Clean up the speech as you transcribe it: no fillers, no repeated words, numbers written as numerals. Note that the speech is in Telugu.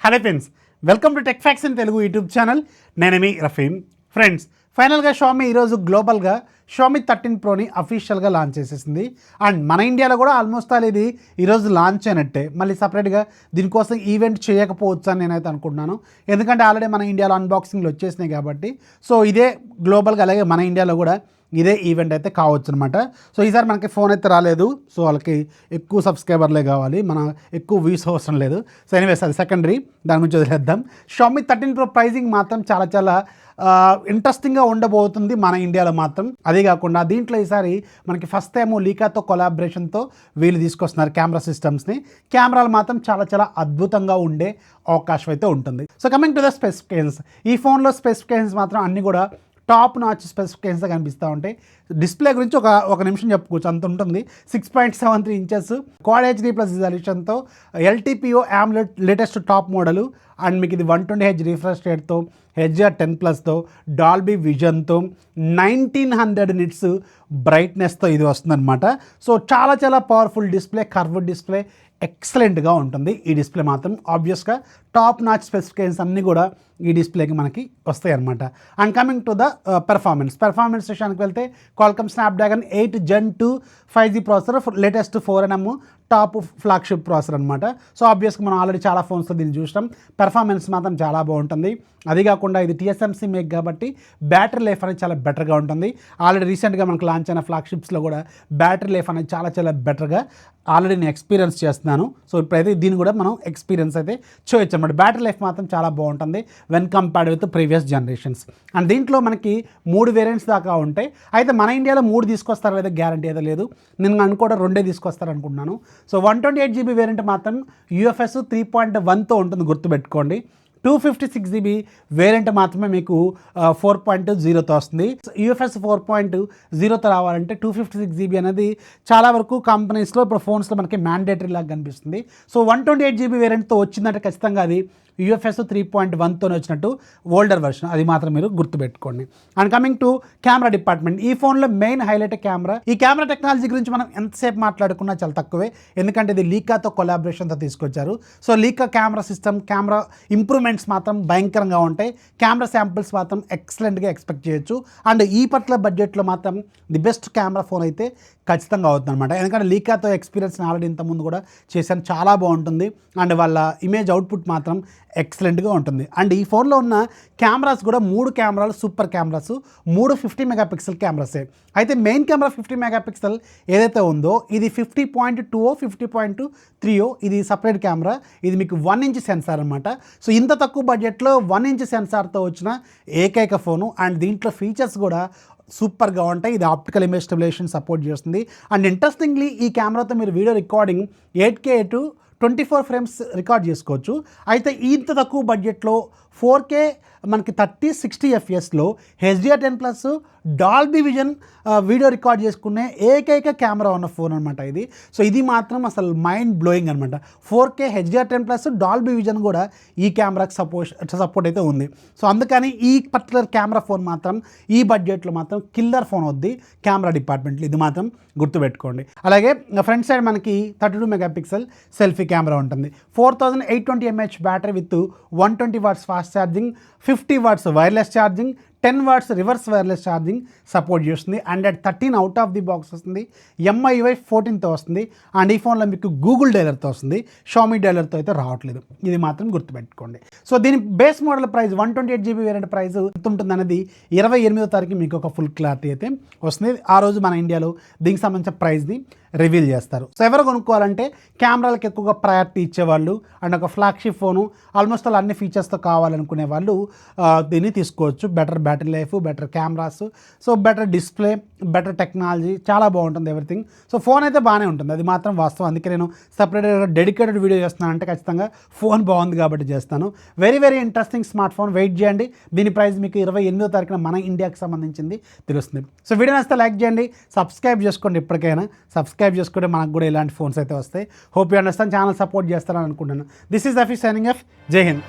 Hello friends, welcome to tech facts in Telugu YouTube channel. నేను మీ రఫీమ్. ఫ్రెండ్స్, ఫైనల్గా షామీ ఈరోజు గ్లోబల్గా షామీ 13 ప్రోని అఫీషియల్గా లాంచ్ చేసేసింది. అండ్ మన ఇండియాలో కూడా ఆల్మోస్ట్ ఆల్ ఇది ఈరోజు లాంచ్ అయినట్టే. మళ్ళీ సపరేట్గా దీనికోసం ఈవెంట్ చేయకపోవచ్చు అని నేనైతే అనుకుంటున్నాను. ఎందుకంటే ఆల్రెడీ మన ఇండియాలో అన్బాక్సింగ్లు వచ్చేసినాయి కాబట్టి. సో ఇదే గ్లోబల్గా అలాగే మన ఇండియాలో కూడా ఇదే ఈవెంట్ అయితే కావచ్చు అనమాట. సో ఈసారి మనకి ఫోన్ అయితే రాలేదు. సో వాళ్ళకి ఎక్కువ సబ్స్క్రైబర్లే కావాలి, మన ఎక్కువ వ్యూస్ అవసరం లేదు. సో ఎనీవేస్ అది సెకండరీ, దాని గురించి వదిలేద్దాం. షామీ 13 ప్రో ప్రైజింగ్ మాత్రం చాలా ఇంట్రెస్టింగ్గా ఉండబోతుంది మన ఇండియాలో మాత్రం. అదే కాకుండా దీంట్లో ఈసారి మనకి ఫస్ట్ టైం లీకాతో కొలాబరేషన్తో వీళ్ళు తీసుకొస్తున్నారు కెమెరా సిస్టమ్స్ని. కెమెరాలు మాత్రం చాలా అద్భుతంగా ఉండే అవకాశం అయితే ఉంటుంది. So coming to the specifications, ఈ ఫోన్లో స్పెసిఫికేషన్స్ మాత్రం అన్నీ కూడా టాప్ నాచ్ స్పెసిఫికేషన్స్ కనిపిస్తూ ఉంటాయి. డిస్ప్లే గురించి ఒక నిమిషం చెప్పుకోవచ్చు, అంత ఉంటుంది. 6.73 ఇంచెస్ క్వాడ్ హెచ్డీ ప్లస్ రిజల్యూషన్తో LTPO AMOLED latest top model. And మీకు ఇది 120Hz రిఫ్రెష్ రేట్తో, HDR10+తో, డాల్బీ విజన్తో, 1900 నిట్స్ బ్రైట్నెస్తో ఇది వస్తుందన్నమాట. సో చాలా పవర్ఫుల్ డిస్ప్లే, కర్వ్డ్ డిస్ప్లే, ఎక్సలెంట్గా ఉంటుంది ఈ డిస్ప్లే మాత్రం. ఆబ్వియస్గా టాప్ నాచ్ స్పెసిఫికేషన్స్ అన్నీ కూడా ఈ డిస్ప్లేకి మనకి వస్తాయి అనమాట. And coming to the performance విషయానికి వెళ్తే Qualcomm Snapdragon 8 Gen 2 5G processor, latest 4nm top flagship processor అనమాట. సో ఆబ్వియస్గా మనం ఆల్రెడీ చాలా ఫోన్స్లో దీన్ని చూసినాం. పెర్ఫార్మెన్స్ మాత్రం చాలా బాగుంటుంది. అది కాకుండా ఇది TSMC మేక్ కాబట్టి బ్యాటరీ లైఫ్ అనేది చాలా బెటర్గా ఉంటుంది. ఆల్రెడీ రీసెంట్గా మనకు లాంచ్ అయిన ఫ్లాగ్షిప్స్లో కూడా బ్యాటరీ లైఫ్ అనేది చాలా బెటర్గా ఆల్రెడీ నేను ఎక్స్పీరియన్స్ చేస్తున్నాను. సో ఇప్పుడైతే దీన్ని కూడా మనం ఎక్స్పీరియన్స్ అయితే చేయొచ్చు అనమాట. బ్యాటరీ లైఫ్ మాత్రం చాలా బాగుంటుంది when compared with previous generations. And దీంట్లో మనకి 3 వేరియంట్స్ దాకా ఉంటాయి. అయితే మన ఇండియాలో 3 తీసుకొస్తారో లేదా గ్యారంటీ అయితే లేదు. నేను అనుకోవడం 2 తీసుకొస్తారు అనుకుంటున్నాను. సో 128GB వేరియంట్ మాత్రం UFS 3.1తో ఉంటుంది, గుర్తుపెట్టుకోండి. 256GB వేరియంట్ మాత్రమే మీకు 4.0తో వస్తుంది. UFS 4.0తో రావాలంటే 256GB అనేది చాలా వరకు కంపెనీస్లో ఇప్పుడు ఫోన్స్లో మనకి మ్యాండేటరీ లాగా కనిపిస్తుంది. సో 128GB వేరియంట్తో వచ్చిందంటే ఖచ్చితంగా అది UFS 3.1తోనే వచ్చినట్టు ఓల్డర్ వర్షన్, అది మాత్రం మీరు గుర్తుపెట్టుకోండి. And coming to camera department, ఈ ఫోన్లో మెయిన్ హైలైట్ కెమెరా. ఈ కెమెరా టెక్నాలజీ గురించి మనం ఎంతసేపు మాట్లాడుకున్నా చాలా తక్కువే, ఎందుకంటే ఇది లీకాతో కొలాబరేషన్తో తీసుకొచ్చారు. So లీకా camera system, camera improvements మాత్రం భయంకరంగా ఉంటాయి. కెమెరా శాంపిల్స్ మాత్రం ఎక్సలెంట్గా ఎక్స్పెక్ట్ చేయొచ్చు. అండ్ ఈ పర్టికులర్ బడ్జెట్లో మాత్రం ది బెస్ట్ కెమెరా ఫోన్ అయితే ఖచ్చితంగా అవుతుంది అనమాట. ఎందుకంటే లీకాతో ఎక్స్పీరియన్స్ ఆల్రెడీ ఇంతకుముందు కూడా చేశాను, చాలా బాగుంటుంది. అండ్ వాళ్ళ ఇమేజ్ అవుట్పుట్ మాత్రం ఎక్సలెంట్గా ఉంటుంది. అండ్ ఈ ఫోన్లో ఉన్న కెమెరాస్ కూడా 3 కెమెరాలు సూపర్ కెమెరాస్, 3 50 మెగాపిక్సెల్ కెమెరాసే. అయితే మెయిన్ కెమెరా 50 మెగాపిక్సెల్ ఏదైతే ఉందో ఇది 50.2 50.3 ఇది సపరేట్ కెమెరా. ఇది మీకు 1 ఇంచ్ సెన్సార్ అనమాట. సో ఇంత తక్కువ బడ్జెట్లో 1 ఇంచ్ సెన్సార్తో వచ్చిన ఏకైక ఫోను. అండ్ దీంట్లో ఫీచర్స్ కూడా సూపర్గా ఉంటాయి. ఇది ఆప్టికల్ ఇమేజ్ స్టెబిలైజేషన్ సపోర్ట్ చేస్తుంది. అండ్ ఇంట్రెస్టింగ్లీ ఈ కెమెరాతో మీరు video recording 8K to 24 frames record చేసుకోవచ్చు. అయితే ఇంత తక్కువ బడ్జెట్లో 4K మనకి 30-60 FPSలో HDR10+ Dolby vision video record చేసుకునే ఏకైక కెమెరా ఉన్న ఫోన్ అనమాట ఇది. సో ఇది మాత్రం అసలు మైండ్ బ్లోయింగ్ అనమాట. 4K HDR10+ డాల్బీ విజన్ కూడా ఈ కెమెరాకి సపోర్ట్ అయితే ఉంది. సో అందుకని ఈ పర్టికులర్ కెమెరా ఫోన్ మాత్రం ఈ బడ్జెట్లో మాత్రం కిల్లర్ ఫోన్ అవుద్ది కెమెరా డిపార్ట్మెంట్లో, ఇది మాత్రం గుర్తుపెట్టుకోండి. అలాగే ఫ్రంట్ సైడ్ మనకి 32 మెగాపిక్సెల్ సెల్ఫీ కెమెరా ఉంటుంది. 4820 mAh battery with 120 watts fast charging, 50 watts wireless charging, 10 watts reverse wireless charging support చేస్తుంది. Android 13 out of the box వస్తుంది. MIUI 14తో వస్తుంది. అండ్ ఈ ఫోన్లో మీకు గూగుల్ డైలర్తో వస్తుంది, షామీ డైలర్తో అయితే రావట్లేదు, ఇది మాత్రం గుర్తుపెట్టుకోండి. సో దీని base model price 128GB variant price ఎంత ఉంటుంది అనేది 28వ తారీఖు మీకు ఒక ఫుల్ క్లారిటీ అయితే వస్తుంది. ఆ రోజు మన ఇండియాలో దీనికి సంబంధించిన ప్రైస్ని రివీల్ చేస్తారు. సో ఎవరు కొనుక్కోవాలంటే కెమెరాలకు ఎక్కువగా ప్రయారిటీ ఇచ్చేవాళ్ళు అండ్ ఒక ఫ్లాగ్షిప్ ఫోను ఆల్మోస్ట్ అలా అన్ని ఫీచర్స్తో కావాలనుకునే వాళ్ళు దీన్ని తీసుకోవచ్చు. Better battery life, better cameras, so better display, better technology, చాలా బాగుంటుంది ఎవ్రీథింగ్. సో ఫోన్ అయితే బాగానే ఉంటుంది, అది మాత్రం వాస్తవం. అందుకే నేను సపరేట్గా డెడికేటెడ్ వీడియో చేస్తున్నాను అంటే ఖచ్చితంగా ఫోన్ బాగుంది కాబట్టి చేస్తాను. Very interesting smart phone, wait చేయండి. దీని ప్రైస్ మీకు 28వ తారీఖున మన ఇండియాకి సంబంధించింది తెలుస్తుంది. సో వీడియో నచ్చితే లైక్ చేయండి, సబ్స్క్రైబ్ చేసుకోండి. ఇప్పటికైనా సబ్స్క్రైబ్ చేసుకుంటే మనకు కూడా ఇలాంటి ఫోన్స్ అయితే వస్తాయి. Hope you understand, channel support చేస్తారని అనుకుంటున్నాను. This is Rafi signing off. జై హింద్.